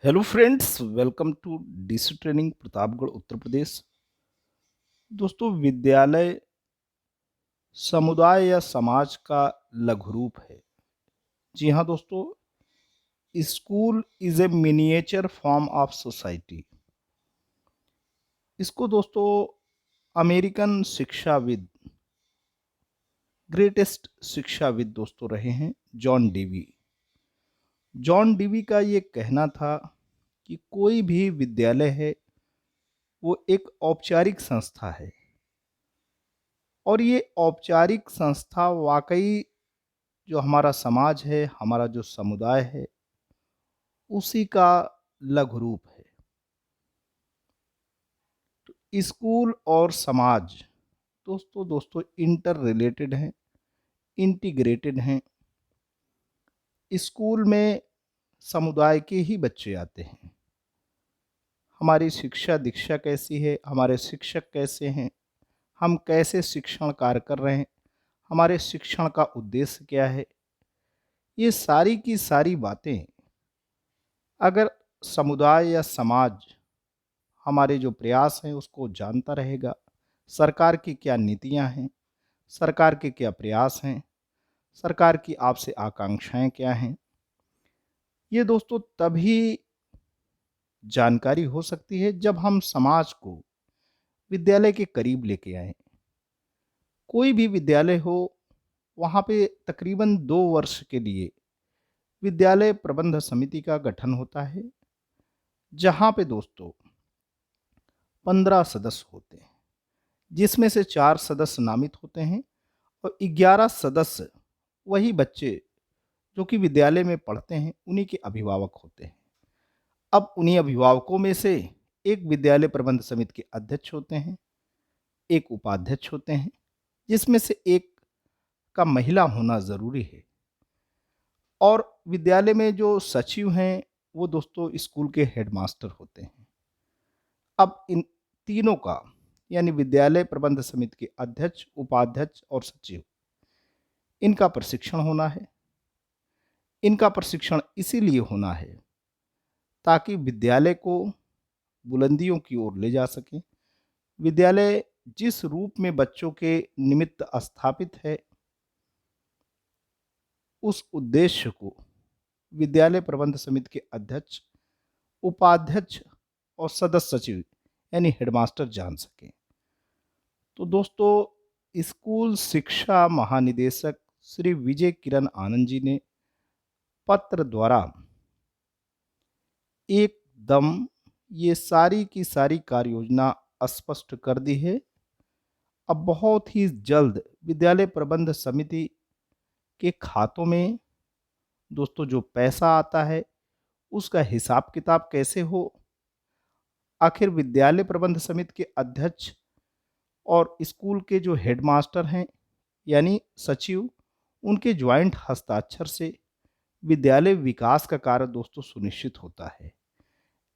Hello friends, welcome to DC training Pratapgarh Uttar Pradesh. दोस्तों, विद्यालय समुदाय या समाज का लघु रूप है। जी हाँ दोस्तों, school is a miniature form of society. इसको दोस्तों अमेरिकन शिक्षाविद, ग्रेटेस्ट शिक्षाविद दोस्तों रहे हैं जॉन डेवी। जॉन डेवी का ये कहना था कि कोई भी विद्यालय है वो एक औपचारिक संस्था है, और ये औपचारिक संस्था वाकई जो हमारा समाज है, हमारा जो समुदाय है, उसी का लघु रूप है। तो स्कूल और समाज दोस्तों दोस्तों इंटर रिलेटेड हैं, इंटीग्रेटेड हैं। स्कूल में समुदाय के ही बच्चे आते हैं। हमारी शिक्षा दीक्षा कैसी है, हमारे शिक्षक कैसे हैं, हम कैसे शिक्षण कार्य कर रहे हैं, हमारे शिक्षण का उद्देश्य क्या है, ये सारी की सारी बातें अगर समुदाय या समाज हमारे जो प्रयास हैं उसको जानता रहेगा, सरकार की क्या नीतियां हैं, सरकार के क्या प्रयास हैं, सरकार की आपसे आकांक्षाएं क्या हैं, ये दोस्तों तभी जानकारी हो सकती है जब हम समाज को विद्यालय के करीब लेके आए। कोई भी विद्यालय हो, वहाँ पे तकरीबन 2 वर्ष के लिए विद्यालय प्रबंध समिति का गठन होता है, जहाँ पे दोस्तों 15 सदस्य होते हैं, जिसमें से 4 सदस्य नामित होते हैं और 11 सदस्य वही बच्चे जो कि विद्यालय में पढ़ते हैं उन्हीं के अभिभावक होते हैं। अब उन्हीं अभिभावकों में से एक विद्यालय प्रबंध समिति के अध्यक्ष होते हैं, एक उपाध्यक्ष होते हैं, जिसमें से एक का महिला होना ज़रूरी है। और विद्यालय में जो सचिव हैं वो दोस्तों स्कूल के हेडमास्टर होते हैं। अब इन तीनों का, यानी विद्यालय प्रबंध समिति के अध्यक्ष, उपाध्यक्ष और सचिव, इनका प्रशिक्षण होना है। इनका प्रशिक्षण इसीलिए होना है ताकि विद्यालय को बुलंदियों की ओर ले जा सकें। विद्यालय जिस रूप में बच्चों के निमित्त स्थापित है, उस उद्देश्य को विद्यालय प्रबंध समिति के अध्यक्ष, उपाध्यक्ष और सदस्य सचिव यानी हेडमास्टर जान सकें। तो दोस्तों, स्कूल शिक्षा महानिदेशक श्री विजय किरण आनंद जी ने पत्र द्वारा एकदम ये सारी की सारी कार्य योजना स्पष्ट कर दी है। अब बहुत ही जल्द विद्यालय प्रबंध समिति के खातों में दोस्तों जो पैसा आता है उसका हिसाब किताब कैसे हो, आखिर विद्यालय प्रबंध समिति के अध्यक्ष और स्कूल के जो हेडमास्टर हैं यानी सचिव, उनके ज्वाइंट हस्ताक्षर से विद्यालय विकास का कार्य दोस्तों सुनिश्चित होता है।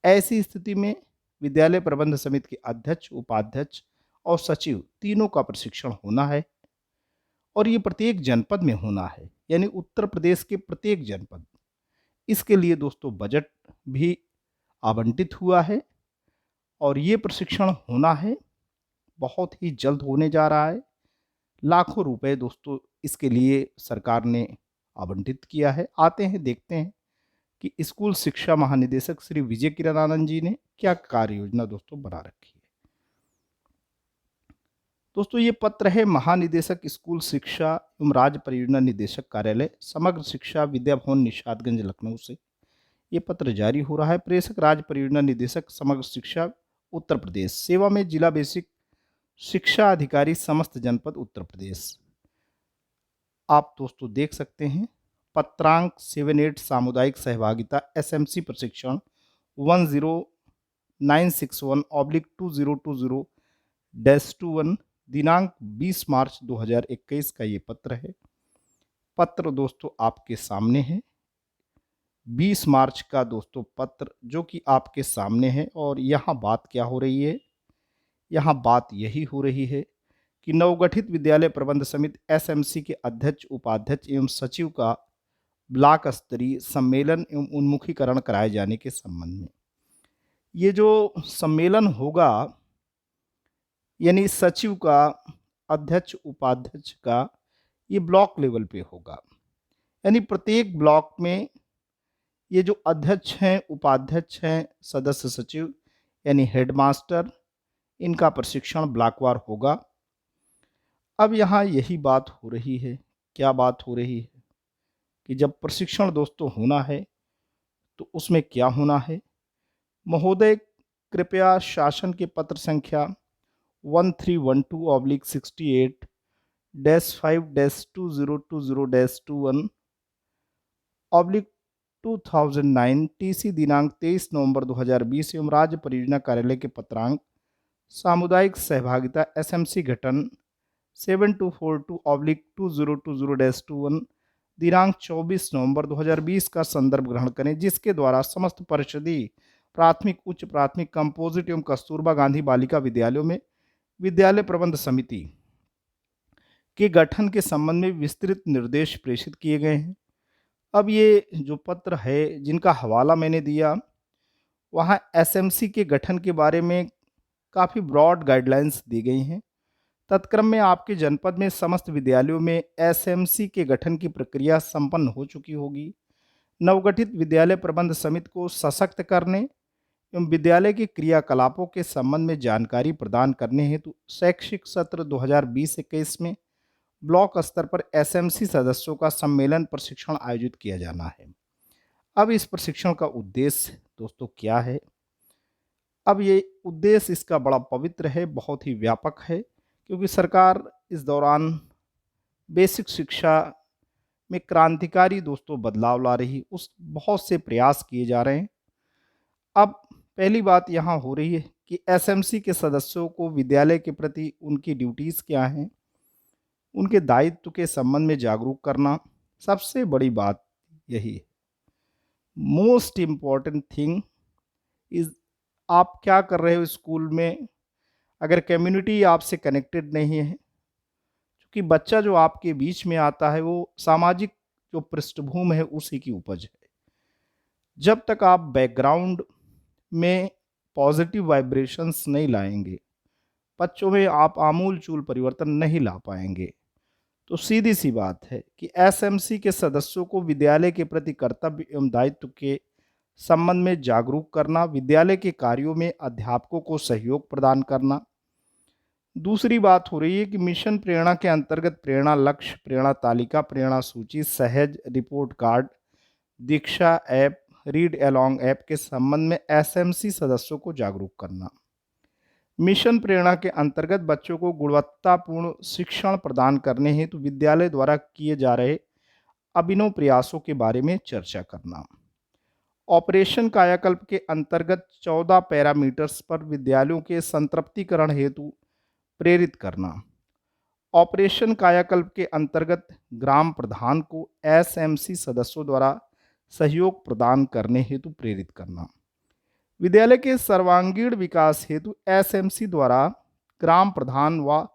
ऐसी स्थिति में विद्यालय प्रबंध समिति के अध्यक्ष, उपाध्यक्ष और सचिव तीनों का प्रशिक्षण होना है, और ये प्रत्येक जनपद में होना है, यानी उत्तर प्रदेश के प्रत्येक जनपद। इसके लिए दोस्तों बजट भी आवंटित हुआ है और ये प्रशिक्षण होना है, बहुत ही जल्द होने जा रहा है। लाखों रुपए दोस्तों इसके लिए सरकार ने आवंटित किया है। आते हैं, देखते हैं कि स्कूल शिक्षा महानिदेशक श्री विजय किरण आनंद जी ने क्या कार्य योजना दोस्तों बना रखी है। दोस्तों, ये पत्र है महानिदेशक स्कूल शिक्षा एवं राज्य परियोजना निदेशक कार्यालय, समग्र शिक्षा, विद्या भवन, निशादगंज, लखनऊ से ये पत्र जारी हो रहा है। प्रेषक राज्य परियोजना निदेशक, समग्र शिक्षा, उत्तर प्रदेश। सेवा में जिला बेसिक शिक्षा अधिकारी, समस्त जनपद उत्तर प्रदेश। आप दोस्तों देख सकते हैं पत्रांक 78 सामुदायिक सहभागिता एसएमसी प्रशिक्षण 10961/2020-21 दिनांक 20 मार्च 2021 का ये पत्र है। पत्र दोस्तों आपके सामने है, 20 मार्च का दोस्तों पत्र जो कि आपके सामने है। और यहाँ बात क्या हो रही है, यहाँ बात यही हो रही है कि नवगठित विद्यालय प्रबंध समिति एसएमसी के अध्यक्ष, उपाध्यक्ष एवं सचिव का ब्लॉक स्तरीय सम्मेलन एवं उन्मुखीकरण कराए जाने के संबंध में। ये जो सम्मेलन होगा, यानी सचिव का, अध्यक्ष उपाध्यक्ष का, ये ब्लॉक लेवल पे होगा। यानी प्रत्येक ब्लॉक में ये जो अध्यक्ष हैं, उपाध्यक्ष हैं, सदस्य सचिव यानी हेडमास्टर, इनका प्रशिक्षण ब्लॉकवार होगा। अब यहाँ यही बात हो रही है, क्या बात हो रही है कि जब प्रशिक्षण दोस्तों होना है तो उसमें क्या होना है। महोदय कृपया शासन के पत्र संख्या 1312/68 -5-2020-21 2009 TC दिनांक 23 नवंबर 2020 एवं राज्य परियोजना कार्यालय के पत्रांक सामुदायिक सहभागिता SMC गठन 7242/2020-21 दिनांक 24 नवंबर 2020 का संदर्भ ग्रहण करें, जिसके द्वारा समस्त परिषदीय प्राथमिक, उच्च प्राथमिक, कंपोजिट एवं कस्तूरबा गांधी बालिका विद्यालयों में विद्यालय प्रबंध समिति के गठन के संबंध में विस्तृत निर्देश प्रेषित किए गए हैं। अब ये जो पत्र है, जिनका हवाला मैंने दिया, वहाँ SMC के गठन के बारे में काफ़ी ब्रॉड गाइडलाइंस दी गई हैं। तत्क्रम में आपके जनपद में समस्त विद्यालयों में SMC के गठन की प्रक्रिया संपन्न हो चुकी होगी। नवगठित विद्यालय प्रबंध समिति को सशक्त करने एवं विद्यालय के क्रियाकलापों के संबंध में जानकारी प्रदान करने हेतु शैक्षिक सत्र 2020-21 में ब्लॉक स्तर पर SMC सदस्यों का सम्मेलन प्रशिक्षण आयोजित किया जाना है। अब इस प्रशिक्षण का उद्देश्य दोस्तों क्या है? अब ये उद्देश्य इसका बड़ा पवित्र है, बहुत ही व्यापक है, क्योंकि सरकार इस दौरान बेसिक शिक्षा में क्रांतिकारी दोस्तों बदलाव ला रही, उस बहुत से प्रयास किए जा रहे हैं। अब पहली बात यहाँ हो रही है कि SMC के सदस्यों को विद्यालय के प्रति उनकी ड्यूटीज़ क्या हैं, उनके दायित्व के संबंध में जागरूक करना सबसे बड़ी बात यही है। मोस्ट इम्पॉर्टेंट थिंग इज आप क्या कर रहे हो स्कूल में। अगर कम्युनिटी आपसे कनेक्टेड नहीं है, क्योंकि बच्चा जो आपके बीच में आता है वो सामाजिक जो पृष्ठभूमि है उसी की उपज है। जब तक आप बैकग्राउंड में पॉजिटिव वाइब्रेशंस नहीं लाएंगे, बच्चों में आप आमूल-चूल परिवर्तन नहीं ला पाएंगे। तो सीधी सी बात है कि SMC के सदस्यों को विद्यालय के प्रति कर्तव्य एवं दायित्व के संबंध में जागरूक करना, विद्यालय के कार्यों में अध्यापकों को सहयोग प्रदान करना। दूसरी बात हो रही है कि मिशन प्रेरणा के अंतर्गत प्रेरणा लक्ष्य, प्रेरणा तालिका, प्रेरणा सूची, सहज रिपोर्ट कार्ड, दीक्षा ऐप, रीड अलोंग ऐप के संबंध में SMC सदस्यों को जागरूक करना। मिशन प्रेरणा के अंतर्गत बच्चों को गुणवत्तापूर्ण शिक्षण प्रदान करने हेतु विद्यालय द्वारा किए जा रहे अभिनव प्रयासों के बारे में चर्चा करना। ऑपरेशन कायाकल्प के अंतर्गत 14 पैरामीटर्स पर विद्यालयों के संतृप्तिकरण हेतु प्रेरित करना। ऑपरेशन कायाकल्प के अंतर्गत ग्राम प्रधान को SMC सदस्यों द्वारा सहयोग प्रदान करने हेतु प्रेरित करना। विद्यालय के सर्वांगीण विकास हेतु SMC द्वारा ग्राम प्रधान व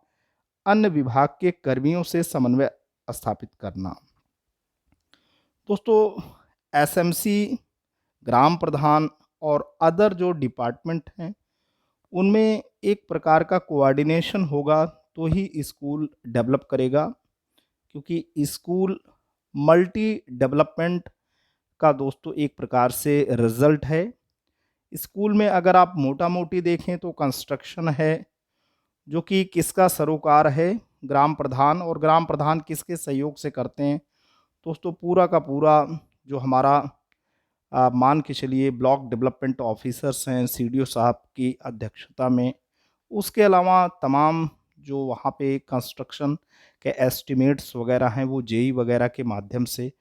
अन्य विभाग के कर्मियों से समन्वय स्थापित करना। दोस्तों, SMC, ग्राम प्रधान और अदर जो डिपार्टमेंट हैं, उनमें एक प्रकार का कोऑर्डिनेशन होगा तो ही स्कूल डेवलप करेगा, क्योंकि स्कूल मल्टी डेवलपमेंट का दोस्तों एक प्रकार से रिजल्ट है। स्कूल में अगर आप मोटा मोटी देखें तो कंस्ट्रक्शन है, जो कि किसका सरोकार है, ग्राम प्रधान, और ग्राम प्रधान किसके सहयोग से करते हैं दोस्तों, पूरा का पूरा जो हमारा मान के चलिए ब्लॉक डेवलपमेंट ऑफिसर्स हैं CDO साहब की अध्यक्षता में। उसके अलावा तमाम जो वहाँ पे कंस्ट्रक्शन के एस्टिमेट्स वगैरह हैं वो JE वगैरह के माध्यम से,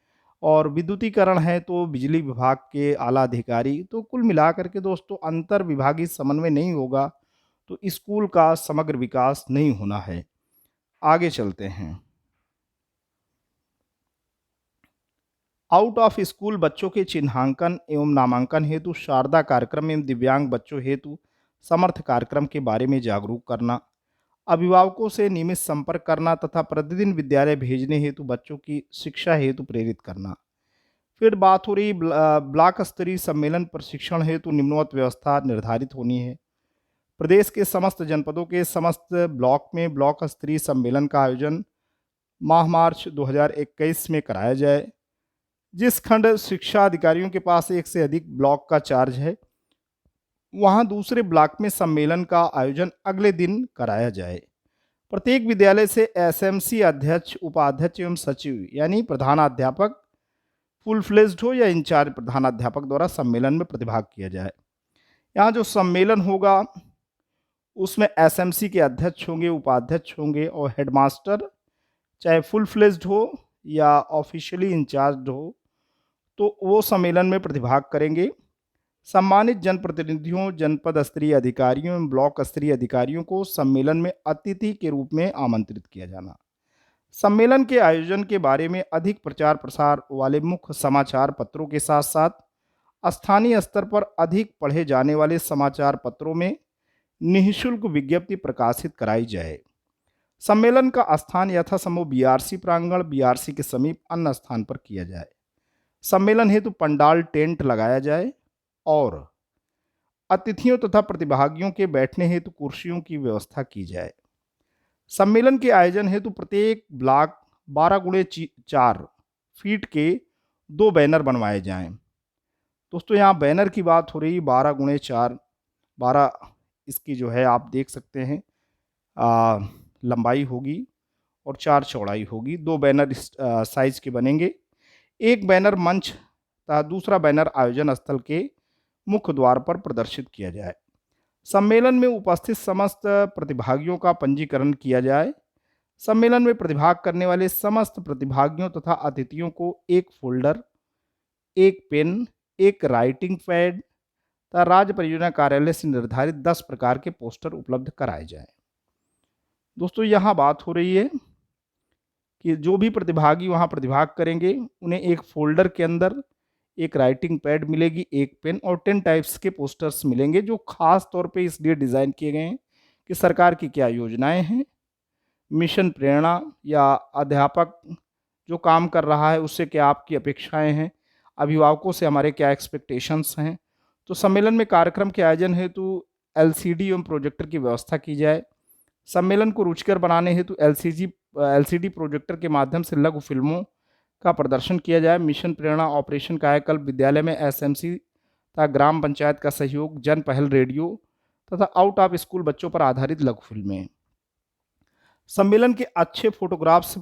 और विद्युतीकरण है तो बिजली विभाग के आला अधिकारी। तो कुल मिलाकर के दोस्तों अंतर विभागीय समन्वय नहीं होगा तो स्कूल का समग्र विकास नहीं होना है। आगे चलते हैं। आउट ऑफ स्कूल बच्चों के चिन्हांकन एवं नामांकन हेतु शारदा कार्यक्रम एवं दिव्यांग बच्चों हेतु समर्थ कार्यक्रम के बारे में जागरूक करना। अभिभावकों से नियमित संपर्क करना तथा प्रतिदिन विद्यालय भेजने हेतु बच्चों की शिक्षा हेतु प्रेरित करना। फिर बात हो रही ब्लॉक स्तरीय सम्मेलन प्रशिक्षण हेतु निम्नवत व्यवस्था निर्धारित होनी है। प्रदेश के समस्त जनपदों के समस्त ब्लॉक में ब्लॉक स्तरीय सम्मेलन का आयोजन माह मार्च 2021 में कराया जाए। जिस खंड शिक्षा अधिकारियों के पास एक से अधिक ब्लॉक का चार्ज है, वहां दूसरे ब्लॉक में सम्मेलन का आयोजन अगले दिन कराया जाए। प्रत्येक विद्यालय से एसएमसी अध्यक्ष, उपाध्यक्ष एवं सचिव यानी प्रधानाध्यापक फुल फ्लेज्ड हो या इंचार्ज प्रधानाध्यापक द्वारा सम्मेलन में प्रतिभाग किया जाए। यहाँ जो सम्मेलन होगा उसमें एसएमसी के अध्यक्ष होंगे, उपाध्यक्ष होंगे और हेडमास्टर चाहे फुल फ्लेज्ड हो या ऑफिशियली इंचार्ज हो तो वो सम्मेलन में प्रतिभाग करेंगे। सम्मानित जनप्रतिनिधियों, जनपद स्तरीय अधिकारियों एवं ब्लॉक स्तरीय अधिकारियों को सम्मेलन में अतिथि के रूप में आमंत्रित किया जाना। सम्मेलन के आयोजन के बारे में अधिक प्रचार प्रसार वाले मुख्य समाचार पत्रों के साथ साथ स्थानीय स्तर पर अधिक पढ़े जाने वाले समाचार पत्रों में निःशुल्क विज्ञप्ति प्रकाशित कराई जाए। सम्मेलन का स्थान यथासंभव बीआरसी प्रांगण, बीआरसी के समीप अन्य स्थान पर किया जाए। सम्मेलन हेतु पंडाल टेंट लगाया जाए और अतिथियों तथा प्रतिभागियों के बैठने हेतु कुर्सियों की व्यवस्था की जाए। सम्मेलन के आयोजन हेतु प्रत्येक ब्लॉक 12x4 फीट के 2 बैनर बनवाए जाएं। दोस्तों यहाँ बैनर की बात हो रही 12x4, 12 इसकी जो है आप देख सकते हैं लंबाई होगी और 4 चौड़ाई होगी। 2 बैनर इस साइज के बनेंगे। एक बैनर मंच तथा दूसरा बैनर आयोजन स्थल के मुख्य द्वार पर प्रदर्शित किया जाए। सम्मेलन में उपस्थित समस्त प्रतिभागियों का पंजीकरण किया जाए। सम्मेलन में प्रतिभाग करने वाले समस्त प्रतिभागियों तथा अतिथियों को एक फोल्डर, एक पेन, एक राइटिंग पैड तथा राज्य परियोजना कार्यालय से निर्धारित 10 प्रकार के पोस्टर उपलब्ध कराए जाएं। दोस्तों यहाँ बात हो रही है कि जो भी प्रतिभागी वहाँ प्रतिभाग करेंगे उन्हें एक फोल्डर के अंदर एक राइटिंग पैड मिलेगी, एक पेन और 10 टाइप्स के पोस्टर्स मिलेंगे जो खास तौर पे इसलिए डिज़ाइन किए गए हैं कि सरकार की क्या योजनाएं हैं, मिशन प्रेरणा या अध्यापक जो काम कर रहा है उससे क्या आपकी अपेक्षाएं हैं, अभिभावकों से हमारे क्या एक्सपेक्टेशंस हैं। तो सम्मेलन में कार्यक्रम के आयोजन हेतु एलसीडी एवं प्रोजेक्टर की व्यवस्था की जाए। सम्मेलन को रुचिकर बनाने हेतु एलसीडी प्रोजेक्टर के माध्यम से लघु फिल्मों का प्रदर्शन किया जाए। मिशन प्रेरणा, ऑपरेशन कायाकल्प, विद्यालय में एसएमसी तथा ग्राम पंचायत का सहयोग, जन पहल रेडियो तथा आउट ऑफ स्कूल बच्चों पर आधारित लघु फिल्में। सम्मेलन के अच्छे फोटोग्राफ्स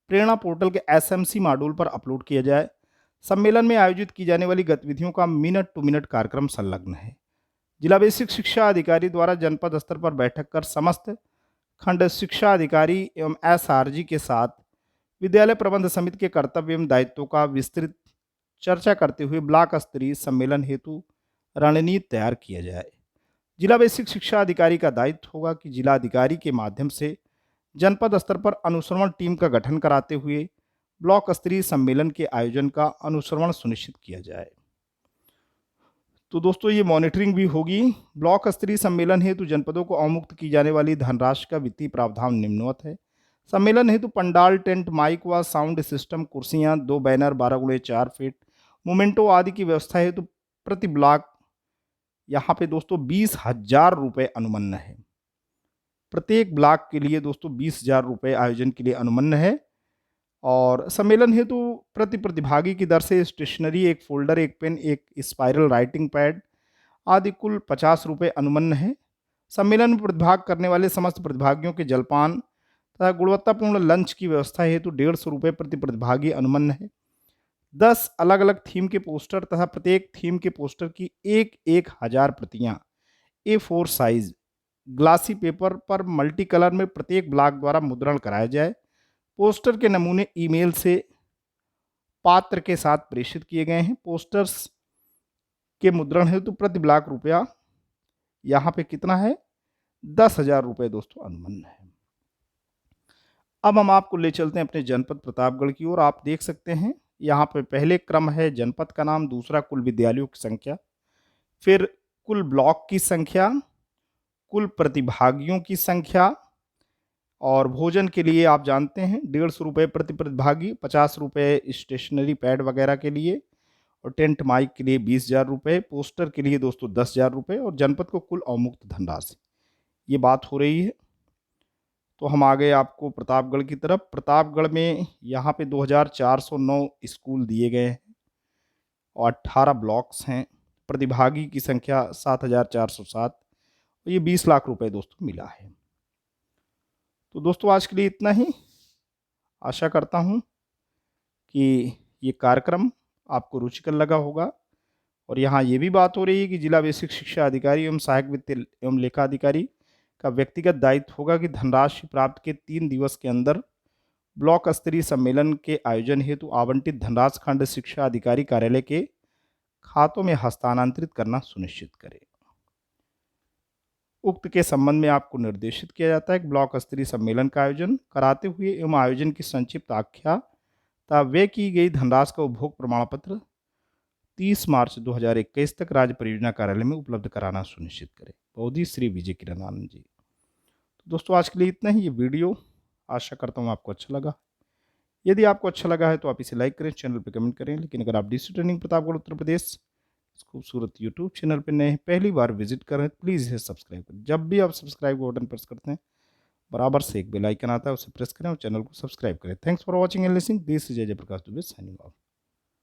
प्रेरणा पोर्टल के एसएमसी मॉड्यूल पर अपलोड किया जाए। सम्मेलन में आयोजित की जाने वाली गतिविधियों का मिनट टू मिनट कार्यक्रम संलग्न है। जिला बेसिक शिक्षा अधिकारी द्वारा जनपद स्तर पर बैठक कर समस्त खंड शिक्षा अधिकारी एवं एसआरजी के साथ विद्यालय प्रबंध समिति के कर्तव्य एवं दायित्वों का विस्तृत चर्चा करते हुए ब्लॉक स्तरीय सम्मेलन हेतु रणनीति तैयार किया जाए। जिला बेसिक शिक्षा अधिकारी का दायित्व होगा कि जिला अधिकारी के माध्यम से जनपद स्तर पर अनुश्रवण टीम का गठन कराते हुए ब्लॉक स्तरीय सम्मेलन के आयोजन का अनुश्रवण सुनिश्चित किया जाए। तो दोस्तों ये मॉनिटरिंग भी होगी। ब्लॉक स्तरीय सम्मेलन हेतु जनपदों को अवमुक्त की जाने वाली धनराशि का वित्तीय प्रावधान निम्नवत है। सम्मेलन हेतु पंडाल, टेंट, माइक व साउंड सिस्टम, कुर्सियां, 2 बैनर 12x4 फीट, मोमेंटो आदि की व्यवस्था हेतु प्रति ब्लॉक यहाँ पे दोस्तों 20,000 रुपये अनुमन्य है। प्रत्येक ब्लॉक के लिए दोस्तों 20,000 रुपये आयोजन के लिए अनुमन्य है। और सम्मेलन हेतु प्रति प्रतिभागी की दर से स्टेशनरी, एक फोल्डर, एक पेन, एक स्पाइरल राइटिंग पैड आदि कुल 50 रुपये अनुमन्य है। सम्मेलन में प्रतिभाग करने वाले समस्त प्रतिभागियों के जलपान तथा गुणवत्तापूर्ण लंच की व्यवस्था हेतु 150 रुपये प्रति प्रतिभागी अनुमन्य है। 10 अलग अलग थीम के पोस्टर तथा प्रत्येक थीम के पोस्टर की 1,000 प्रतियाँ A4 साइज ग्लासी पेपर पर मल्टी कलर में प्रत्येक ब्लॉक द्वारा मुद्रण कराया जाए। पोस्टर के नमूने ईमेल से पात्र के साथ प्रेषित किए गए हैं। पोस्टर्स के मुद्रण हेतु प्रति ब्लॉक रुपया यहाँ पे कितना है, 10,000 रुपये दोस्तों अनुमन्य है। अब हम आपको ले चलते हैं अपने जनपद प्रतापगढ़ की ओर। आप देख सकते हैं यहाँ पे पहले क्रम है जनपद का नाम, दूसरा कुल विद्यालयों की संख्या, फिर कुल ब्लॉक की संख्या, कुल प्रतिभागियों की संख्या और भोजन के लिए आप जानते हैं 150 रुपये प्रति प्रतिभागी, 50 रुपये स्टेशनरी पैड वगैरह के लिए, और टेंट माइक के लिए 20,000 रुपये, पोस्टर के लिए दोस्तों 10,000 रुपये, और जनपद को कुल अवमुक्त धनराशि, ये बात हो रही है। तो हम आ गए आपको प्रतापगढ़ की तरफ। प्रतापगढ़ में यहाँ पे 2,409 स्कूल दिए गए हैं और 18 ब्लॉक्स हैं। प्रतिभागी की संख्या 7,407, और ये 20 लाख रुपए दोस्तों मिला है। तो दोस्तों आज के लिए इतना ही। आशा करता हूँ कि ये कार्यक्रम आपको रुचिकर लगा होगा। और यहाँ ये भी बात हो रही है कि जिला बेसिक शिक्षा अधिकारी एवं सहायक वित्त एवं लेखा अधिकारी का व्यक्तिगत दायित्व होगा कि धनराशि प्राप्त के 3 दिवस के अंदर ब्लॉक स्तरीय सम्मेलन के आयोजन हेतु आवंटित धनराशि खंड शिक्षा अधिकारी कार्यालय के खातों में हस्तांतरित करना सुनिश्चित करें। उक्त के संबंध में आपको निर्देशित किया जाता है कि ब्लॉक स्तरीय सम्मेलन का आयोजन कराते हुए एवं आयोजन की संक्षिप्त आख्या तथा व्यय की गई धनराशि का उपभोग प्रमाण पत्र 30 मार्च 2021 तक राज्य परियोजना कार्यालय में उपलब्ध कराना सुनिश्चित करें। बौद्धि श्री विजय किरण आनंद जी। तो दोस्तों आज के लिए इतना ही। ये वीडियो आशा करता हूँ आपको अच्छा लगा। यदि आपको अच्छा लगा है तो आप इसे लाइक करें, चैनल पर कमेंट करें। लेकिन अगर आप डीसी ट्रेनिंग प्रतापगढ़ उत्तर प्रदेश इस खूबसूरत यूट्यूब चैनल पर नए पहली बार विजिट करें तो प्लीज़ इसे सब्सक्राइब करें। जब भी आप सब्सक्राइब का बटन प्रेस करते हैं बराबर से एक बेल आइकन आता है, उसे प्रेस करें और चैनल को सब्सक्राइब करें। Thanks for watching and listening. This is जय प्रकाश दुबे साइनिंग ऑफ।